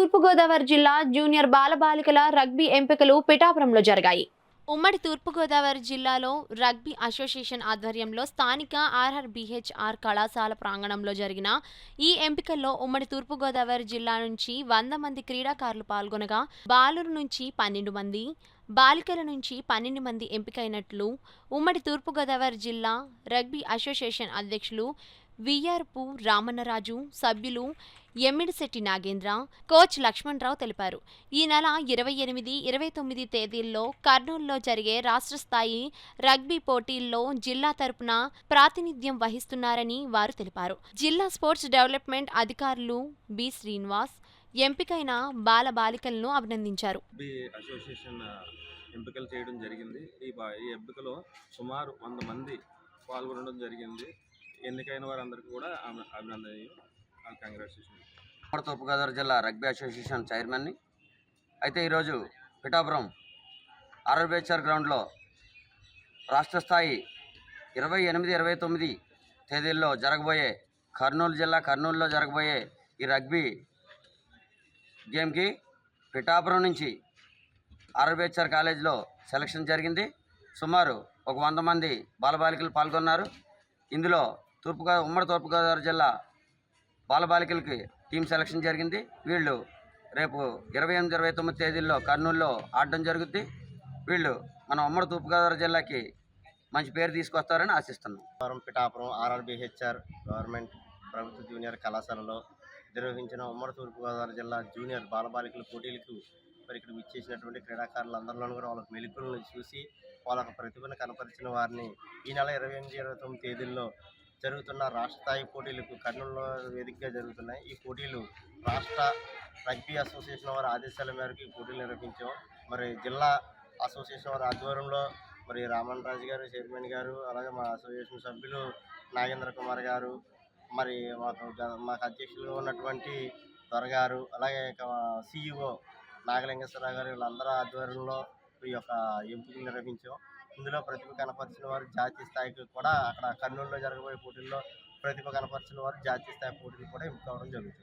తూర్పుగోదావరి జిల్లా junior బాలబాలికల rugby ఎంపికలు పిఠాపురంలో జరిగాయి. ఉమ్మడి తూర్పుగోదావరి జిల్లాలో రగ్బీ అసోసియేషన్ ఆధ్వర్యంలో స్థానిక ఆర్ఆర్బీహెచ్ఆర్ కళాశాల ప్రాంగణంలో జరిగిన ఈ ఎంపికల్లో ఉమ్మడి తూర్పుగోదావరి జిల్లా నుంచి 100 మంది క్రీడాకారులు పాల్గొనగా బాలుర నుంచి 12 మంది, బాలికల నుంచి 12 మంది ఎంపికైనట్లు ఉమ్మడి తూర్పుగోదావరి జిల్లా రగ్బీ అసోసియేషన్ అధ్యక్షులు వియ్యారపు రామన్నరాజు, సభ్యులు ఎమ్మిడిశెట్టి నాగేంద్ర, కోచ్ లక్ష్మణరావు తెలిపారు. ఈ నెల 28, 29 తేదీల్లో కర్నూలులో జరిగే రాష్ట్ర స్థాయి రగ్బీ పోటీల్లో జిల్లా తరపున ప్రాతినిధ్యం వహిస్తున్నారని వారు తెలిపారు. జిల్లా స్పోర్ట్స్ డెవలప్మెంట్ అధికారులు బి శ్రీనివాస్ ఎంపికైన బాలబాలికలను అభినందించారు. ఎంపికలు చేయడం జరిగింది. ఈ ఎంపికలో సుమారు 100 మంది పాల్గొనడం జరిగింది. ఎన్నికైన వారందరికీ కూడా అభినందనీయం. కంగ్రాచులేషన్. తూర్పుగోదావరి జిల్లా రగ్బీ అసోసియేషన్ చైర్మన్ని. అయితే ఈరోజు పిఠాపురం ఆర్ఆర్బీహెచ్ఆర్ గ్రౌండ్లో రాష్ట్ర స్థాయి 28, 29 తేదీల్లో జరగబోయే కర్నూలులో జరగబోయే ఈ రగ్బీ గేమ్కి పిఠాపురం నుంచి ఆర్ఆర్బీహెచ్ఆర్ కాలేజీలో సెలక్షన్ జరిగింది. సుమారు ఒక 100 మంది బాలబాలికలు పాల్గొన్నారు. ఇందులో ఉమ్మడి తూర్పుగోదావరి జిల్లా బాలబాలికలకి టీం సెలక్షన్ జరిగింది. వీళ్ళు రేపు 28, 29 తేదీల్లో కర్నూలులో ఆడడం జరుగుద్ది. వీళ్ళు మన ఉమ్మడి తూర్పుగోదావరి జిల్లాకి మంచి పేరు తీసుకొస్తారని ఆశిస్తున్నాం. పిఠాపురం ఆర్ఆర్బీహెచ్ఆర్ గవర్నమెంట్ ప్రభుత్వ జూనియర్ కళాశాలలో నిర్వహించిన ఉమ్మడి తూర్పుగోదావరి జిల్లా జూనియర్ బాలబాలికల పోటీలకు మరి ఇక్కడ విచ్చేసినటువంటి క్రీడాకారులందరిలోనూ కూడా వాళ్ళ మెలుకులను చూసి వాళ్ళ ప్రతిభను కనపరిచిన వారిని ఈ నెల 28, 29 తేదీల్లో జరుగుతున్న రాష్ట్ర స్థాయి పోటీలకు కర్నూలులో వేదికగా జరుగుతున్నాయి. ఈ పోటీలు రాష్ట్ర రగ్బీ అసోసియేషన్ వారి ఆదేశాల మేరకు ఈ పోటీలు నిర్వహించాం. మరి జిల్లా అసోసియేషన్ వారి ఆధ్వర్యంలో మరి రామన్నరాజు గారు చైర్మన్ గారు, అలాగే మా అసోసియేషన్ సభ్యులు నాగేంద్ర కుమార్ గారు, మరి మాకు అధ్యక్షులుగా ఉన్నటువంటి దొరగారు, అలాగే సిఇఓ నాగలింగేశ్వరరావు గారు, వీళ్ళందరూ ఆధ్వర్యంలో ఈ యొక్క ఎంపికలు నిర్వహించాం. ఇందులో ప్రతిభ కనపరిచిన వారు జాతీయ స్థాయికి కూడా అక్కడ కర్నూలులో జరగబోయే పోటీల్లో ప్రతిభ కనపరిచిన వారు జాతీయ స్థాయి పోటీలు కూడా ఎంపిక అవడం జరుగుతుంది.